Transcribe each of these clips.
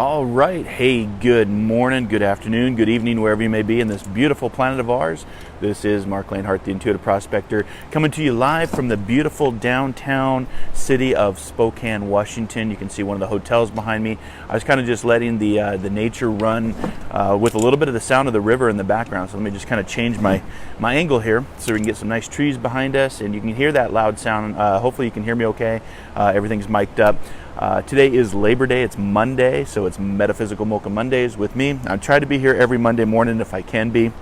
All right. Hey, good morning, good afternoon, good evening, wherever you may be in this beautiful planet of ours. This is Marc, Lainhart, the Intuitive Prospector, coming to you live from the beautiful downtown city of Spokane, Washington. You can see one of the hotels behind me. I was kind of just letting the nature run with a little bit of the sound of the river in the background. So let me just kind of change my angle here so we can get some nice trees behind us, and you can hear that loud sound. Hopefully you can hear me okay. Everything's mic'd up. Today is Labor Day. It's Monday, so it's Metaphysical Mocha Mondays with me. I try to be here every Monday morning if I can be,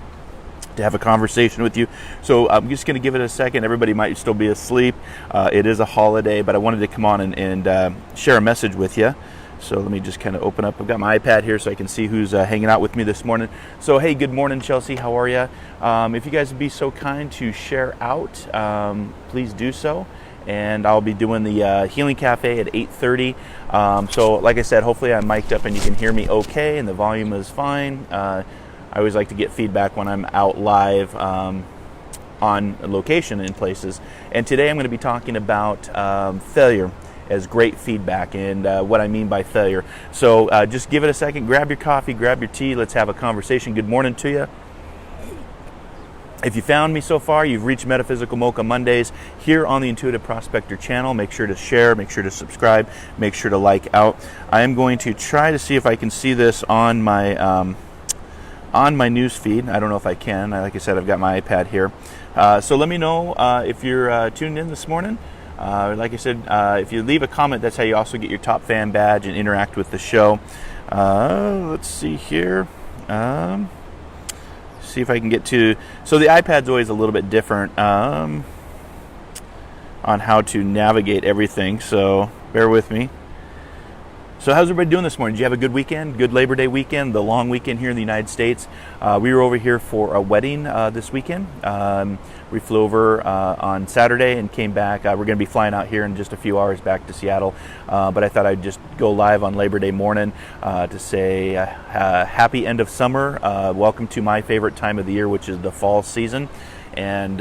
to have a conversation with you. So I'm just going to give it a second. Everybody might still be asleep. It is a holiday, but I wanted to come on and share a message with you. So let me just kind of open up. I've got my iPad here so I can see who's hanging out with me this morning. So hey, good morning, Chelsea. How are you? If you guys would be so kind to share out, please do so. And I'll be doing the Healing Cafe at 8:30. So like I said, hopefully I'm mic'd up and you can hear me okay and the volume is fine. I always like to get feedback when I'm out live on location in places. And today I'm going to be talking about failure as great feedback and what I mean by failure. So just give it a second, grab your coffee, grab your tea, let's have a conversation. Good morning to you. If you found me so far, you've reached Metaphysical Mocha Mondays here on the Intuitive Prospector channel. Make sure to share, make sure to subscribe, make sure to like out. I am going to try to see if I can see this on my news feed. I don't know if I can. Like I said, I've got my iPad here. So let me know if you're tuned in this morning. Like I said, if you leave a comment, that's how you also get your top fan badge and interact with the show. Let's see here. See if I can get to, so the iPad's always a little bit different on how to navigate everything, so bear with me. So how's everybody doing this morning? Did you have a good weekend? Good Labor Day weekend, the long weekend here in the United States. We were over here for a wedding this weekend. We flew over on Saturday and came back. We're going to be flying out here in just a few hours back to Seattle. But I thought I'd just go live on Labor Day morning to say happy end of summer. Welcome to my favorite time of the year, which is the fall season. And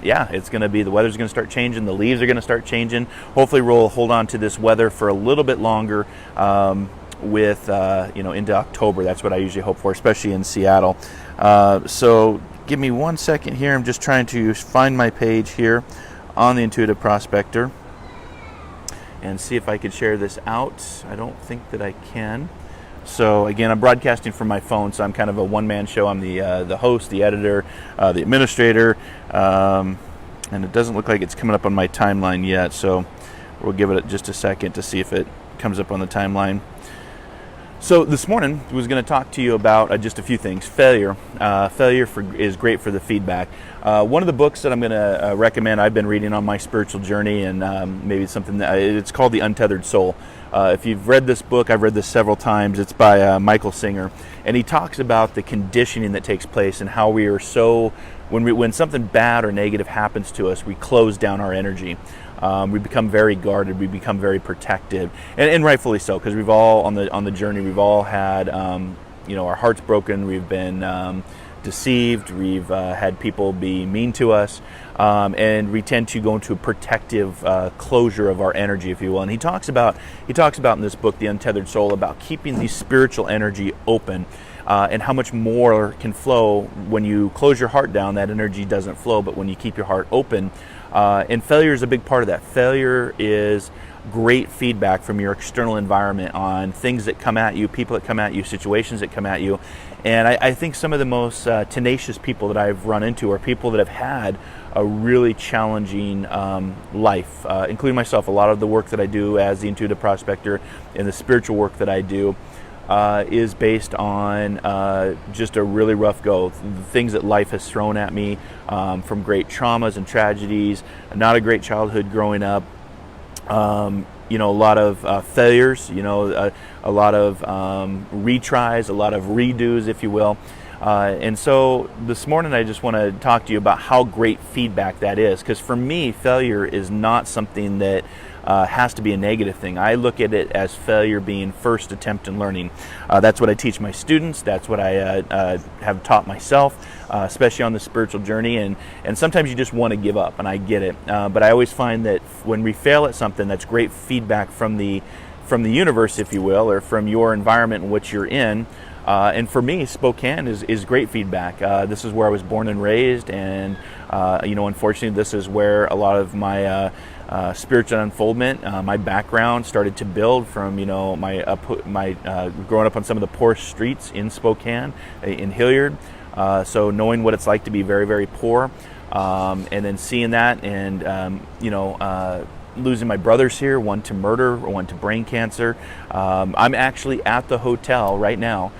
yeah, it's going to be, the weather's going to start changing, the leaves are going to start changing. Hopefully we'll hold on to this weather for a little bit longer with into October. That's what I usually hope for, especially in Seattle. So give me 1 second here. I'm just trying to find my page here on the Intuitive Prospector and see if I could share this out. I don't think that I can. So again, I'm broadcasting from my phone, so I'm kind of a one-man show. I'm the host, the editor, the administrator, and it doesn't look like it's coming up on my timeline yet, so we'll give it just a second to see if it comes up on the timeline. So this morning, I was going to talk to you about just a few things. Failure. Failure is great for the feedback. One of the books that I'm going to recommend, I've been reading on my spiritual journey, and maybe it's something that it's called The Untethered Soul. If you've read this book, I've read this several times. It's by Michael Singer, and he talks about the conditioning that takes place and how we are so, when something bad or negative happens to us, we close down our energy. We become very guarded. We become very protective, and rightfully so, because we've all on the journey. We've all had our hearts broken. We've been deceived. We've had people be mean to us, and we tend to go into a protective closure of our energy, if you will. And he talks about in this book, The Untethered Soul, about keeping the spiritual energy open. And how much more can flow when you close your heart down. That energy doesn't flow, but when you keep your heart open, and failure is a big part of that. Failure is great feedback from your external environment on things that come at you, people that come at you, situations that come at you. And I think some of the most tenacious people that I've run into are people that have had a really challenging life, including myself. A lot of the work that I do as the Intuitive Prospector and the spiritual work that I do is based on just a really rough go. The things that life has thrown at me, from great traumas and tragedies, not a great childhood growing up, a lot of failures, a lot of retries, a lot of redos, if you will. And so this morning I just want to talk to you about how great feedback that is, because for me, failure is not something that has to be a negative thing. I look at it as failure being first attempt in learning. That's what I teach my students. That's what I have taught myself, especially on the spiritual journey. And sometimes you just want to give up, and I get it. But I always find that when we fail at something, that's great feedback from the from the universe, if you will, or from your environment in which you're in. And for me, Spokane is great feedback. This is where I was born and raised, and unfortunately, this is where a lot of my spiritual unfoldment, my background started to build from. My growing up on some of the poor streets in Spokane, in Hilliard. So knowing what it's like to be very, very poor, and then seeing that, and losing my brothers here, one to murder, one to brain cancer. I'm actually at the hotel right now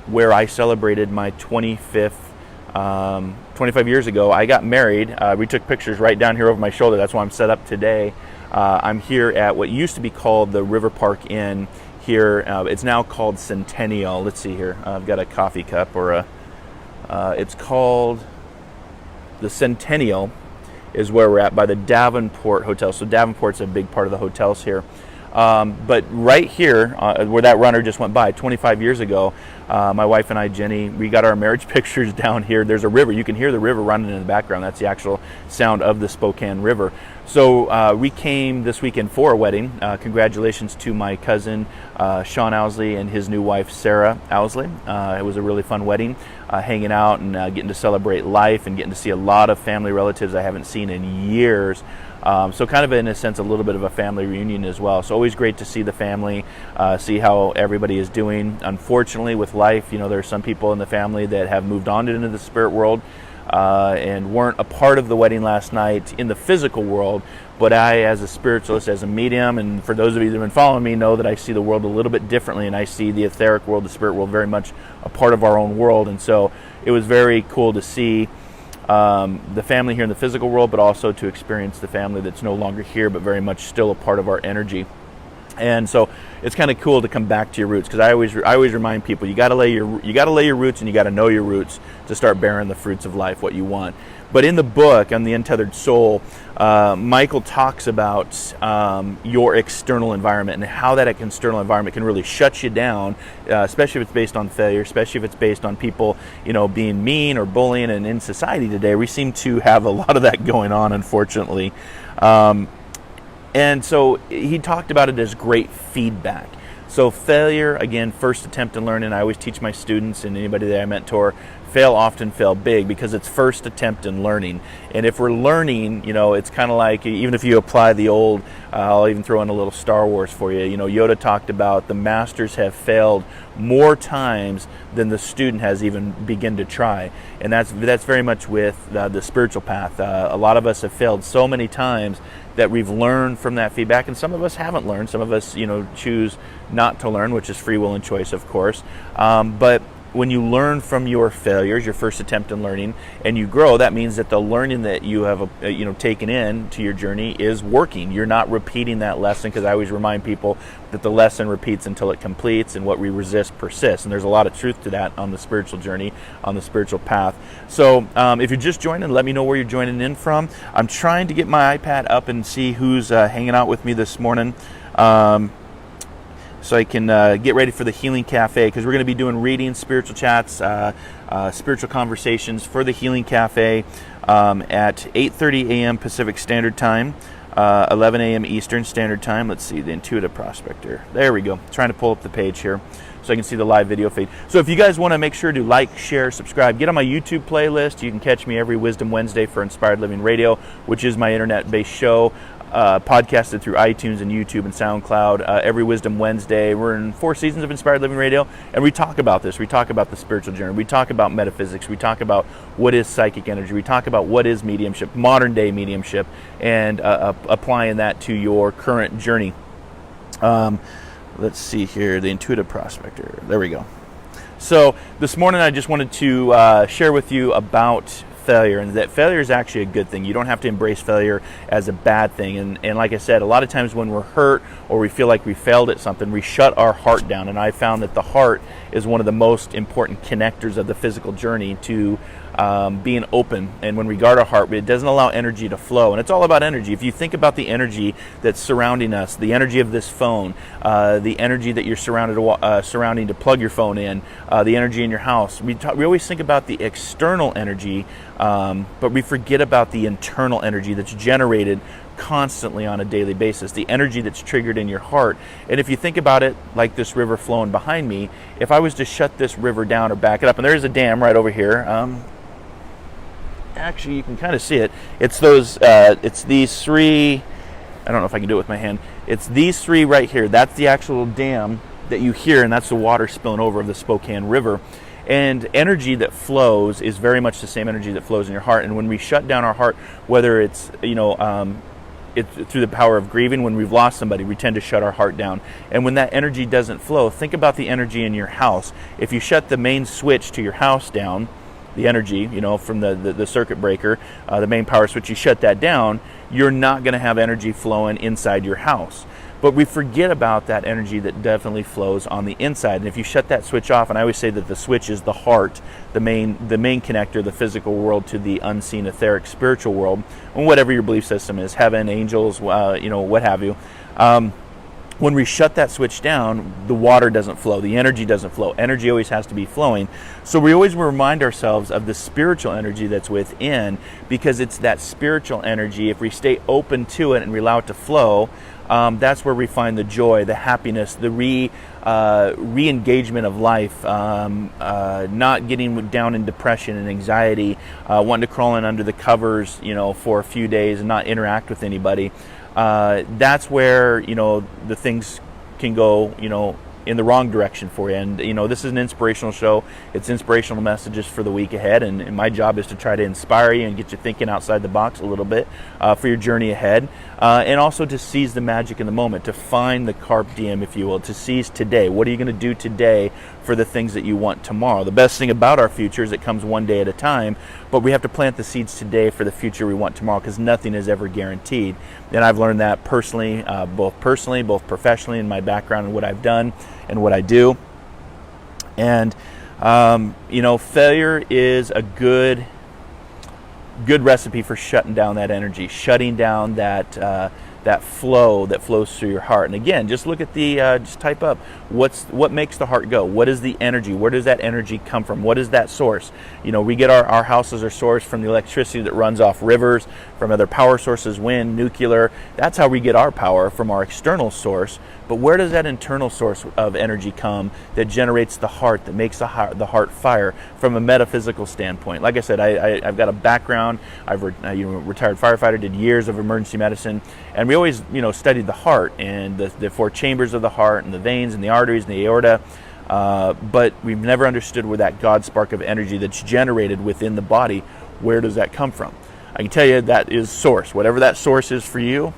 where I celebrated my 25 years ago. I got married. We took pictures right down here over my shoulder. That's why I'm set up today. I'm here at what used to be called the River Park Inn here. It's now called Centennial. Let's see here. I've got a coffee cup it's called the Centennial is where we're at, by the Davenport Hotel. So Davenport's a big part of the hotels here. But right here, where that runner just went by 25 years ago, my wife and I, Jenny, we got our marriage pictures down here. There's a river. You can hear the river running in the background. That's the actual sound of the Spokane River. So we came this weekend for a wedding. Congratulations to my cousin, Sean Owsley, and his new wife, Sarah Owsley. It was a really fun wedding, hanging out and getting to celebrate life and getting to see a lot of family relatives I haven't seen in years. So kind of in a sense a little bit of a family reunion as well. So always great to see the family, see how everybody is doing. Unfortunately with life, there are some people in the family that have moved on into the spirit world and weren't a part of the wedding last night in the physical world. But I, as a spiritualist, as a medium, and for those of you that have been following me, know that I see the world a little bit differently, and I see the etheric world, the spirit world, very much a part of our own world. And so it was very cool to see the family here in the physical world, but also to experience the family that's no longer here, but very much still a part of our energy. And so it's kind of cool to come back to your roots, because I always remind people you got to lay your roots, and you got to know your roots to start bearing the fruits of life, what you want. But in the book on the Untethered Soul, Michael talks about your external environment and how that external environment can really shut you down, especially if it's based on failure, especially if it's based on people, being mean or bullying. And in society today, we seem to have a lot of that going on, unfortunately. And so he talked about it as great feedback. So failure, again, first attempt in learning. I always teach my students and anybody that I mentor, fail often, fail big, because it's first attempt in learning. And if we're learning, it's kind of like, even if you apply the old, I'll even throw in a little Star Wars for you. Yoda talked about the masters have failed more times than the student has even begun to try. And that's very much with the spiritual path. A lot of us have failed so many times that we've learned from that feedback, and some of us haven't learned. Some of us, choose not to learn, which is free will and choice, of course. But when you learn from your failures, your first attempt in learning, and you grow, that means that the learning that you have taken in to your journey is working. You're not repeating that lesson, because I always remind people that the lesson repeats until it completes, and what we resist persists. And there's a lot of truth to that on the spiritual journey, on the spiritual path. So if you're just joining, let me know where you're joining in from. I'm trying to get my iPad up and see who's hanging out with me this morning. So I can get ready for the Healing Cafe, because we're going to be doing readings, spiritual chats, spiritual conversations for the Healing Cafe at 8:30 a.m. Pacific Standard Time, 11 a.m. Eastern Standard Time. Let's see, the Intuitive Prospector. There we go. Trying to pull up the page here so I can see the live video feed. So if you guys want to make sure to like, share, subscribe, get on my YouTube playlist. You can catch me every Wisdom Wednesday for Inspired Living Radio, which is my internet-based show. Podcasted through iTunes and YouTube and SoundCloud every Wisdom Wednesday. We're in 4 seasons of Inspired Living Radio, and we talk about this. We talk about the spiritual journey. We talk about metaphysics. We talk about what is psychic energy. We talk about what is mediumship, modern day mediumship, and applying that to your current journey. Let's see here, the Intuitive Prospector. There we go. So this morning I just wanted to share with you about failure, and that failure is actually a good thing. You don't have to embrace failure as a bad thing. And like I said, a lot of times when we're hurt or we feel like we failed at something, we shut our heart down. And I found that the heart is one of the most important connectors of the physical journey to being open. And when we guard our heart, it doesn't allow energy to flow. And it's all about energy. If you think about the energy that's surrounding us, the energy of this phone, the energy that you're surrounding to plug your phone in, the energy in your house, we always think about the external energy, but we forget about the internal energy that's generated constantly on a daily basis, the energy that's triggered in your heart. And if you think about it like this river flowing behind me, if I was to shut this river down or back it up, and there's a dam right over here. Actually, you can kind of see it. It's these three, I don't know if I can do it with my hand. It's these three right here. That's the actual dam that you hear, and that's the water spilling over of the Spokane River. And energy that flows is very much the same energy that flows in your heart. And when we shut down our heart, whether it's, it's through the power of grieving, when we've lost somebody, we tend to shut our heart down. And when that energy doesn't flow, think about the energy in your house. If you shut the main switch to your house down, the energy, from the circuit breaker, the main power switch, you shut that down, you're not going to have energy flowing inside your house. But we forget about that energy that definitely flows on the inside. And if you shut that switch off, and I always say that the switch is the heart, the main connector, the physical world to the unseen, etheric, spiritual world, and whatever your belief system is, heaven, angels, what have you. When we shut that switch down, the water doesn't flow, the energy doesn't flow. Energy always has to be flowing. So we always remind ourselves of the spiritual energy that's within, because it's that spiritual energy, if we stay open to it and we allow it to flow, that's where we find the joy, the happiness, the re-engagement of life, not getting down in depression and anxiety, wanting to crawl in under the covers, for a few days and not interact with anybody. That's where, the things can go, in the wrong direction for you. And, this is an inspirational show. It's inspirational messages for the week ahead. And my job is to try to inspire you and get you thinking outside the box a little bit for your journey ahead. And also to seize the magic in the moment, to find the carpe diem, if you will, to seize today. What are you going to do today for the things that you want tomorrow? The best thing about our future is it comes one day at a time, but we have to plant the seeds today for the future we want tomorrow, because nothing is ever guaranteed. And I've learned that personally, both professionally, in my background and what I've done and what I do. And, failure is a good recipe for shutting down that energy, shutting down that flow that flows through your heart. And again, just look at just type up what makes the heart go. What is the energy? Where does that energy come from? What is that source? We get our houses are sourced from the electricity that runs off rivers, from other power sources, wind, nuclear. That's how we get our power, from our external source. But where does that internal source of energy come that generates the heart, that makes the heart fire from a metaphysical standpoint? Like I said, I've got a background. I've retired firefighter, did years of emergency medicine, and we always studied the heart and the four chambers of the heart and the veins and the arteries and the aorta. But we've never understood where that God spark of energy that's generated within the body, where does that come from? I can tell you that is source. Whatever that source is for you,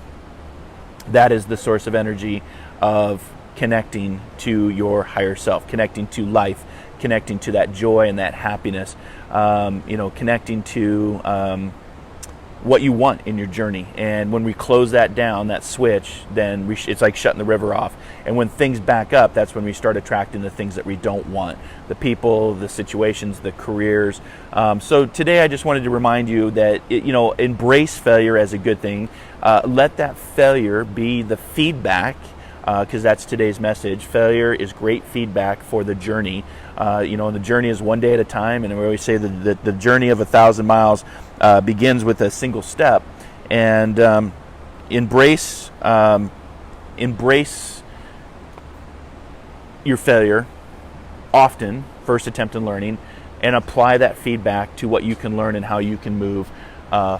that is the source of energy of connecting to your higher self, connecting to life, connecting to that joy and that happiness, connecting to what you want in your journey. And when we close that down, that switch, then it's like shutting the river off. And when things back up, that's when we start attracting the things that we don't want, the people, the situations, the careers. So today I just wanted to remind you that, embrace failure as a good thing. Let that failure be the feedback, because that's today's message. Failure is great feedback for the journey. And the journey is one day at a time. And we always say that the journey of 1,000 miles begins with a single step. And embrace your failure often, first attempt in learning, and apply that feedback to what you can learn and how you can move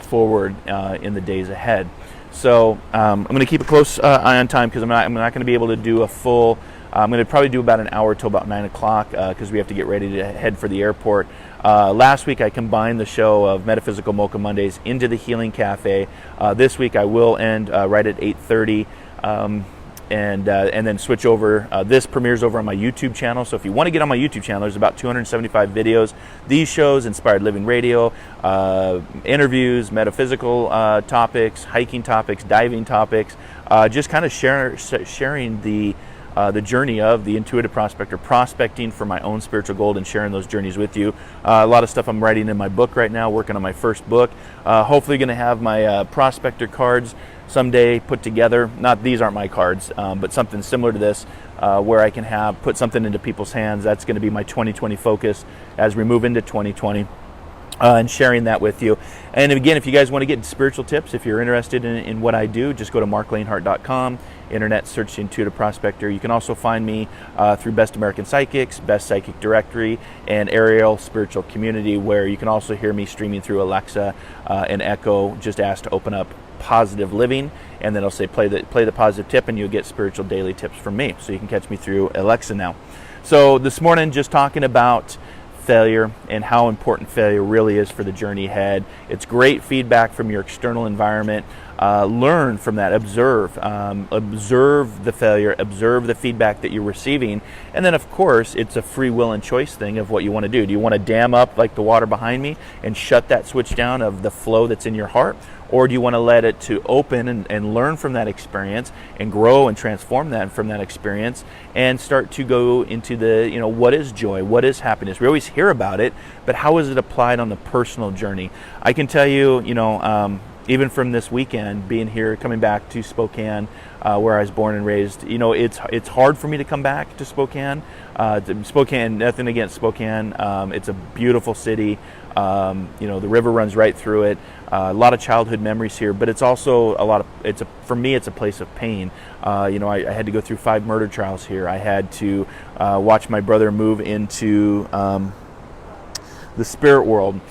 forward in the days ahead. So I'm going to keep a close eye on time, because I'm not going to be able to do a full. I'm going to probably do about an hour till about 9 o'clock, because we have to get ready to head for the airport. Last week I combined the show of Metaphysical Mocha Mondays into the Healing Cafe. This week I will end right at 8:30. And then switch over. This premieres over on my YouTube channel. So if you want to get on my YouTube channel, there's about 275 videos. These shows, Inspired Living Radio, interviews, metaphysical topics, hiking topics, diving topics, just kind of sharing the journey of the intuitive prospector, prospecting for my own spiritual gold, and sharing those journeys with you. A lot of stuff I'm writing in my book right now, working on my first book. Hopefully going to have my prospector cards someday put together. Not, these aren't my cards, but something similar to this, where I can put something into people's hands. That's going to be my 2020 focus as we move into 2020. and sharing that with you. And again, if you guys want to get spiritual tips, if you're interested in what I do, just go to marclainhart.com, internet search Intuitive Prospector. You can also find me through Best American Psychics, Best Psychic Directory, and Ariel Spiritual Community, where you can also hear me streaming through Alexa and Echo. Just ask to open up Positive Living, and then it'll say play the positive tip, and you'll get spiritual daily tips from me. So you can catch me through Alexa now. So this morning, just talking about failure and how important failure really is for the journey ahead. It's great feedback from your external environment. Learn from that. Observe the failure, observe the feedback that you're receiving, and then of course it's a free will and choice thing of what you want to do. Do you want to dam up like the water behind me and shut that switch down of the flow that's in your heart, or do you want to let it to open and learn from that experience and grow and transform that from that experience and start to go into the, what is joy, what is happiness? We always hear about it, but how is it applied on the personal journey? I can tell you, even from this weekend, being here, coming back to Spokane, where I was born and raised, it's hard for me to come back to Spokane. Spokane, nothing against Spokane. It's a beautiful city. The river runs right through it. A lot of childhood memories here, but it's also for me, it's a place of pain. I had to go through 5 murder trials here. I had to watch my brother move into the spirit world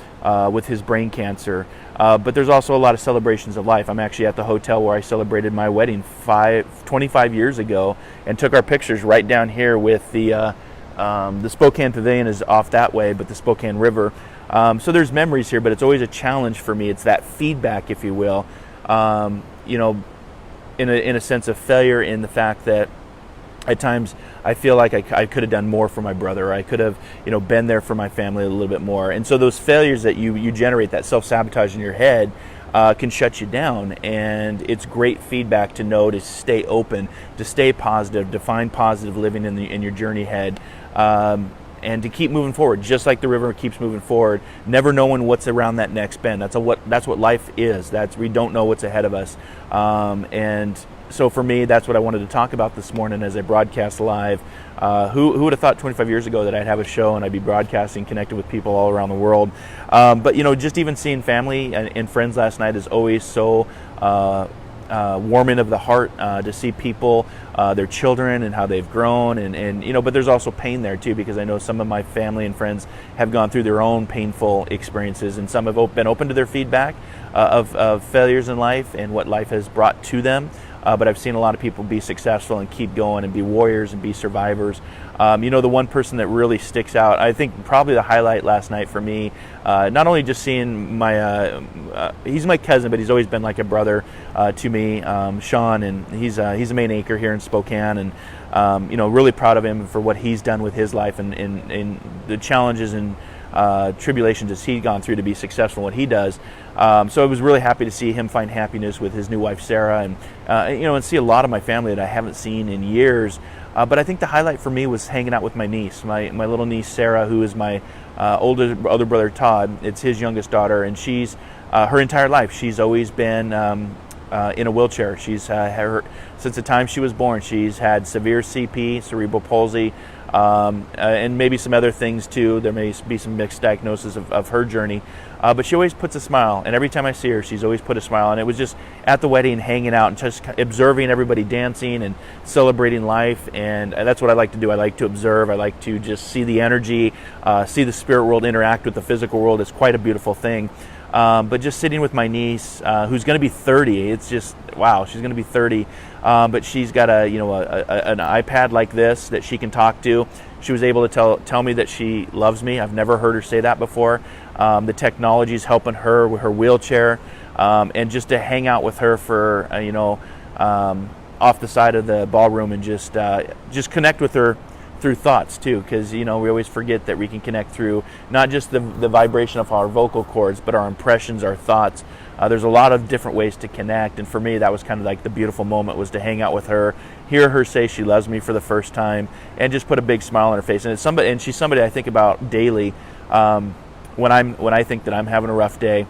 with his brain cancer. But there's also a lot of celebrations of life. I'm actually at the hotel where I celebrated my wedding 25 years ago and took our pictures right down here with the Spokane Pavilion is off that way, but the Spokane River. So there's memories here, but it's always a challenge for me. It's that feedback, if you will, in a sense of failure, in the fact that at times I feel like I could have done more for my brother. I could have, been there for my family a little bit more. And so those failures that you generate, that self-sabotage in your head, can shut you down. And it's great feedback to know to stay open, to stay positive, to find positive living in your journey ahead, and to keep moving forward, just like the river keeps moving forward, never knowing what's around that next bend. That's what life is. We don't know what's ahead of us. And so for me, that's what I wanted to talk about this morning as I broadcast live. Who would have thought 25 years ago that I'd have a show and I'd be broadcasting, connected with people all around the world. But just even seeing family and friends last night is always so warming of the heart, to see people, their children and how they've grown, and but there's also pain there too, because I know some of my family and friends have gone through their own painful experiences, and some have been open to their feedback of failures in life and what life has brought to them. But I've seen a lot of people be successful and keep going and be warriors and be survivors. The one person that really sticks out, I think probably the highlight last night for me, not only just seeing he's my cousin, but he's always been like a brother to me, Sean, and he's a main anchor here in Spokane, and really proud of him for what he's done with his life and the challenges and tribulations as he's gone through to be successful in what he does. So I was really happy to see him find happiness with his new wife Sarah, and see a lot of my family that I haven't seen in years. But I think the highlight for me was hanging out with my niece, my little niece Sarah, who is my older brother Todd. It's his youngest daughter, and she's her entire life she's always been in a wheelchair. She's since the time she was born. She's had severe CP, cerebral palsy, and maybe some other things too. There may be some mixed diagnosis of her journey, but she always puts a smile, and every time I see her, she's always put a smile. And it was just at the wedding, hanging out and just observing everybody dancing and celebrating life, and that's what I like to do. I like to observe. I like to just see the energy, see the spirit world interact with the physical world. It's quite a beautiful thing. But just sitting with my niece, who's going to be 30, it's just, wow, she's going to be 30, but she's got an iPad like this that she can talk to. She was able to tell me that she loves me. I've never heard her say that before. The technology is helping her with her wheelchair, and just to hang out with her for, off the side of the ballroom and just connect with her through thoughts too, because we always forget that we can connect through not just the vibration of our vocal cords, but our impressions, our thoughts. There's a lot of different ways to connect, and for me that was kind of like the beautiful moment, was to hang out with her, hear her say she loves me for the first time, and just put a big smile on her face. And she's somebody I think about daily when I think that I'm having a rough day.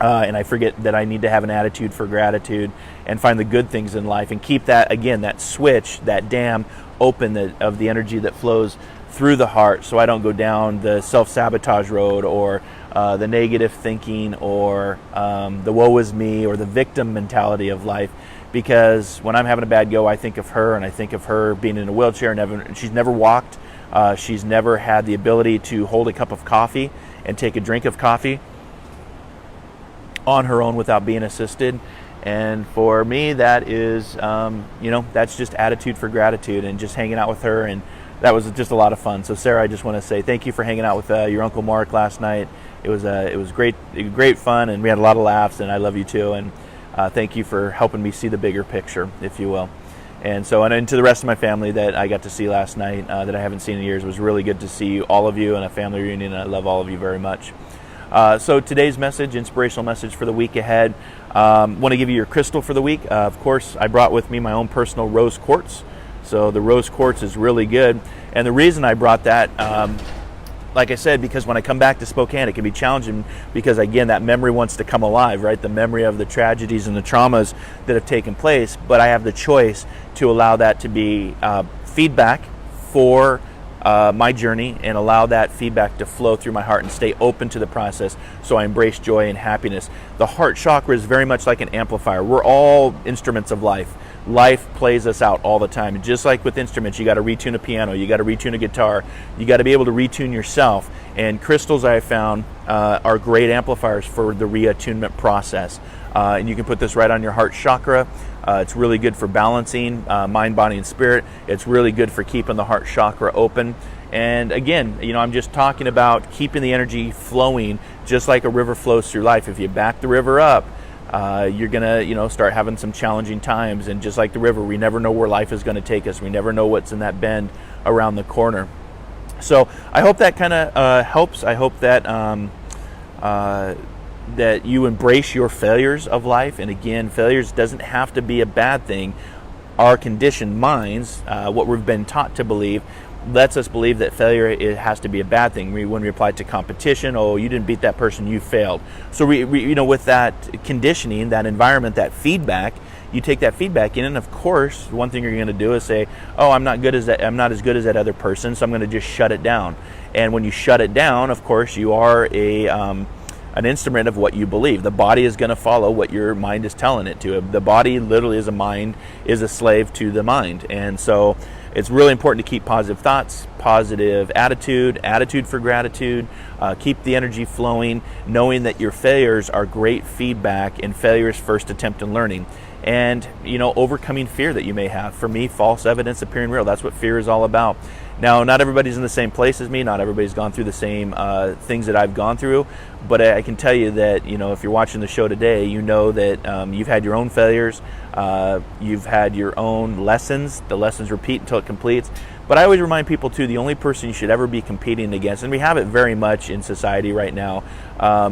And I forget that I need to have an attitude for gratitude and find the good things in life and keep that switch, that dam open of the energy that flows through the heart, so I don't go down the self-sabotage road, or the negative thinking, or the woe is me, or the victim mentality of life. Because when I'm having a bad go, I think of her, and I think of her being in a wheelchair, and she's never walked. She's never had the ability to hold a cup of coffee and take a drink of coffee on her own without being assisted. And for me, that is, that's just attitude for gratitude, and just hanging out with her. And that was just a lot of fun. So Sarah, I just want to say thank you for hanging out with your Uncle Marc last night. It was great fun, and we had a lot of laughs, and I love you too. And thank you for helping me see the bigger picture, if you will. And so, and to the rest of my family that I got to see last night, that I haven't seen in years, it was really good to see all of you in a family reunion. I love all of you very much. So today's message, inspirational message for the week ahead. Want to give you your crystal for the week. Of course, I brought with me my own personal rose quartz. So the rose quartz is really good. And the reason I brought that, like I said, because when I come back to Spokane, it can be challenging, because again, that memory wants to come alive, right? The memory of the tragedies and the traumas that have taken place. But I have the choice to allow that to be feedback for my journey, and allow that feedback to flow through my heart and stay open to the process, so I embrace joy and happiness. The heart chakra is very much like an amplifier. We're all instruments of life. Life plays us out all the time. And just like with instruments, you got to retune a piano, you got to retune a guitar, you got to be able to retune yourself. And crystals, I have found, are great amplifiers for the reattunement process. And you can put this right on your heart chakra. It's really good for balancing mind, body, and spirit. It's really good for keeping the heart chakra open. And again, I'm just talking about keeping the energy flowing, just like a river flows through life. If you back the river up, you're gonna, start having some challenging times. And just like the river, we never know where life is going to take us. We never know what's in that bend around the corner. So I hope that kind of helps. I hope that that you embrace your failures of life. And again, failures doesn't have to be a bad thing. Our conditioned minds, what we've been taught to believe, lets us believe that failure, it has to be a bad thing. When we apply it to competition, oh, you didn't beat that person, you failed. So we with that conditioning, that environment, that feedback, you take that feedback in, and of course, one thing you're going to do is say, oh, I'm not as good as that other person, so I'm going to just shut it down. And when you shut it down, of course, you are an instrument of what you believe. The body is going to follow what your mind is telling it to. The body literally is a slave to the mind. And so it's really important to keep positive thoughts, positive attitude for gratitude, keep the energy flowing, knowing that your failures are great feedback, and failure is first attempt in learning. And, overcoming fear that you may have. For me, false evidence appearing real. That's what fear is all about. Now, not everybody's in the same place as me. Not everybody's gone through the same things that I've gone through. But I can tell you that, if you're watching the show today, you know that you've had your own failures. You've had your own lessons. The lessons repeat until it completes. But I always remind people, too, the only person you should ever be competing against, and we have it very much in society right now,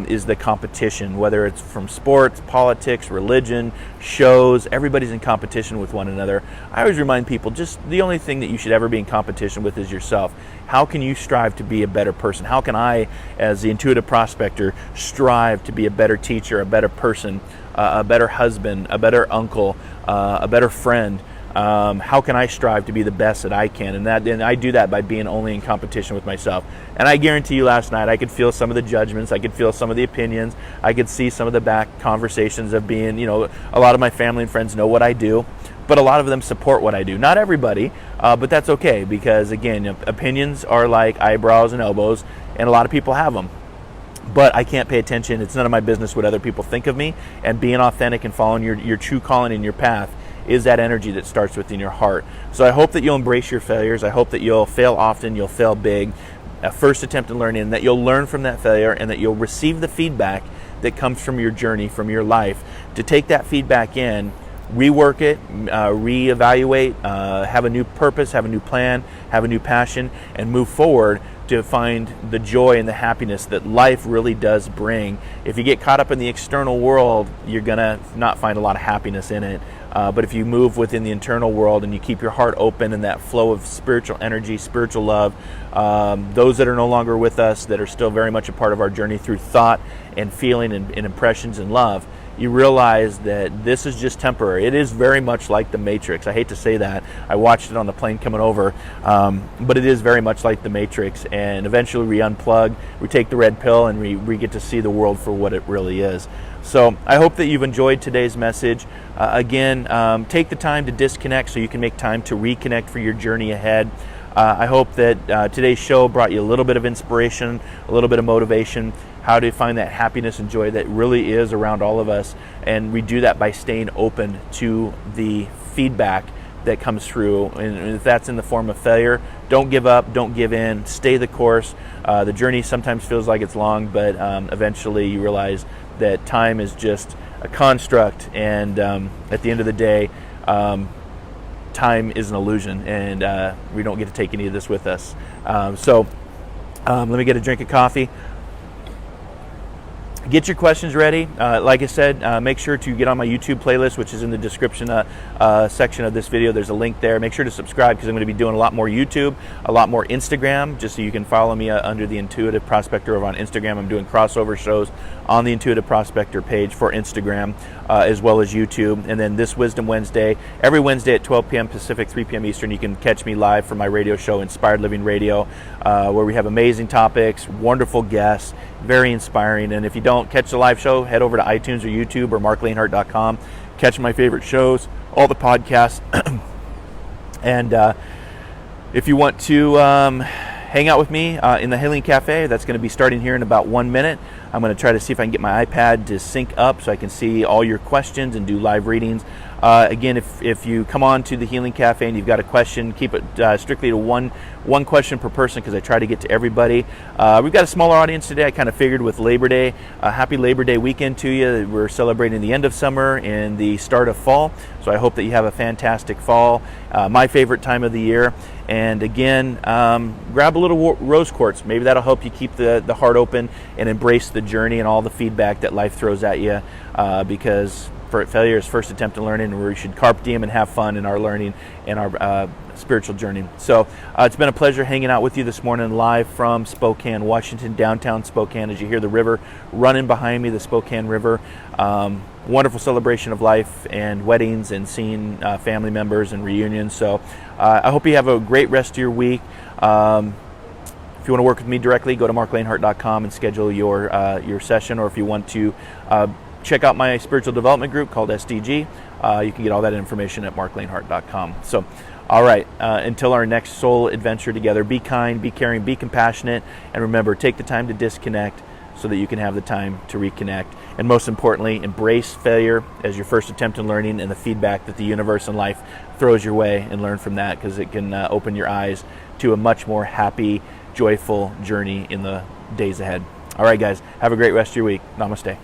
is the competition, whether it's from sports, politics, religion, shows. Everybody's in competition with one another. I always remind people, just the only thing that you should ever be in competition with is yourself. How can you strive to be a better person? How can I, as the intuitive prospector, strive to be a better teacher, a better person, a better husband, a better uncle, a better friend? How can I strive to be the best that I can? And I do that by being only in competition with myself. And I guarantee you, last night I could feel some of the judgments, I could feel some of the opinions, I could see some of the back conversations of being, a lot of my family and friends know what I do, but a lot of them support what I do. Not everybody, but that's okay, because again, opinions are like eyebrows and elbows, and a lot of people have them. But I can't pay attention. It's none of my business what other people think of me. And being authentic and following your true calling and your path is that energy that starts within your heart. So I hope that you'll embrace your failures. I hope that you'll fail often, you'll fail big, a first attempt in learning, and that you'll learn from that failure, and that you'll receive the feedback that comes from your journey, from your life, to take that feedback in, rework it, reevaluate, have a new purpose, have a new plan, have a new passion, and move forward to find the joy and the happiness that life really does bring. If you get caught up in the external world, you're going to not find a lot of happiness in it. But if you move within the internal world and you keep your heart open and that flow of spiritual energy, spiritual love, those that are no longer with us, that are still very much a part of our journey through thought and feeling and impressions and love, you realize that this is just temporary. It is very much like the Matrix. I hate to say that. I watched it on the plane coming over, but it is very much like the Matrix. And eventually we unplug, we take the red pill, and we get to see the world for what it really is. So I hope that you've enjoyed today's message. Again, take the time to disconnect so you can make time to reconnect for your journey ahead. I hope that today's show brought you a little bit of inspiration, a little bit of motivation, how to find that happiness and joy that really is around all of us. And we do that by staying open to the feedback that comes through. And if that's in the form of failure, don't give up, don't give in, stay the course. The journey sometimes feels like it's long, but eventually you realize that time is just a construct. And at the end of the day, time is an illusion, and we don't get to take any of this with us. So let me get a drink of coffee. Get your questions ready. Like I said, make sure to get on my YouTube playlist, which is in the description section of this video. There's a link there. Make sure to subscribe, because I'm going to be doing a lot more YouTube, a lot more Instagram, just so you can follow me under the Intuitive Prospector over on Instagram. I'm doing crossover shows on the Intuitive Prospector page for Instagram, as well as YouTube. And then this Wisdom Wednesday, every Wednesday at 12 p.m. Pacific, 3 p.m. Eastern, you can catch me live for my radio show, Inspired Living Radio, where we have amazing topics, wonderful guests, very inspiring. And if you don't catch the live show, head over to iTunes or YouTube or marclainhart.com. Catch my favorite shows, all the podcasts. And if you want to hang out with me in the Healing Cafe, that's going to be starting here in about 1 minute. I'm going to try to see if I can get my iPad to sync up so I can see all your questions and do live readings. Again, if you come on to the Healing Cafe and you've got a question, keep it strictly to one question per person, because I try to get to everybody. We've got a smaller audience today. I kind of figured with Labor Day. Happy Labor Day weekend to you. We're celebrating the end of summer and the start of fall. So I hope that you have a fantastic fall, my favorite time of the year. And again, grab a little rose quartz. Maybe that'll help you keep the heart open and embrace the journey and all the feedback that life throws at you, because failure is first attempt at learning, and we should carpe diem and have fun in our learning and our spiritual journey. So it's been a pleasure hanging out with you this morning, live from Spokane, Washington, downtown Spokane. As you hear the river running behind me, the Spokane River. Wonderful celebration of life and weddings and seeing family members and reunions. So I hope you have a great rest of your week. If you want to work with me directly, go to marclainhart.com and schedule your session. Or if you want to check out my spiritual development group called SDG, you can get all that information at marclainhart.com. So, all right, until our next soul adventure together, be kind, be caring, be compassionate, and remember, take the time to disconnect so that you can have the time to reconnect. And most importantly, embrace failure as your first attempt in learning and the feedback that the universe and life throws your way, and learn from that, because it can open your eyes to a much more happy, joyful journey in the days ahead. All right, guys, have a great rest of your week. Namaste.